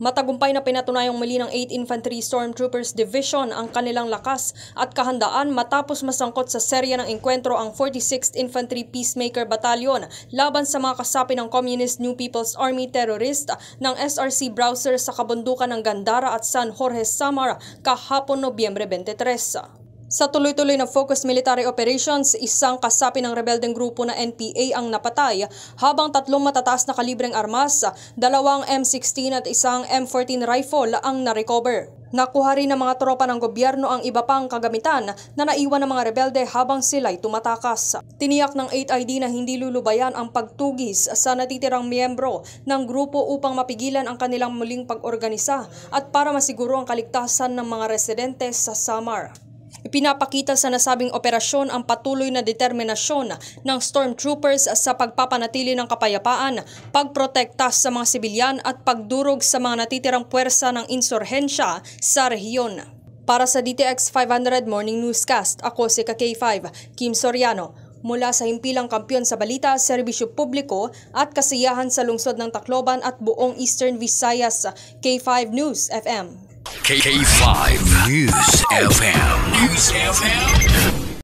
Matagumpay na pinatunayang muli ng 8th Infantry Stormtroopers Division ang kanilang lakas at kahandaan matapos masangkot sa serya ng engkwentro ang 46th Infantry Peacemaker Battalion laban sa mga kasapi ng Communist New People's Army terrorist ng SRC Browser sa kabundukan ng Gandara at San Jorge, Samar kahapon Nobyembre 23. Sa tuloy-tuloy na focused military operations, isang kasapi ng rebeldeng grupo na NPA ang napatay habang 3 matataas na kalibreng armas, 2 M16 at isang M14 rifle ang na-recover. Nakuha rin ng mga tropa ng gobyerno ang iba pang kagamitan na naiwan ng mga rebelde habang sila'y tumatakas. Tiniyak ng 8ID na hindi lulubayan ang pagtugis sa natitirang miyembro ng grupo upang mapigilan ang kanilang muling pag-organisa at para masiguro ang kaligtasan ng mga residente sa Samar. Ipinapakita sa nasabing operasyon ang patuloy na determinasyon ng Stormtroopers sa pagpapanatili ng kapayapaan, pagprotekta sa mga sibilyan at pagdurog sa mga natitirang puwersa ng insurhensya sa rehiyon. Para sa DTX 500 Morning Newscast, ako si K5, Kim Soriano. Mula sa himpilang kampiyon sa balita, serbisyo publiko at kasiyahan sa lungsod ng Tacloban at buong Eastern Visayas, K5 News FM. K5 News FM.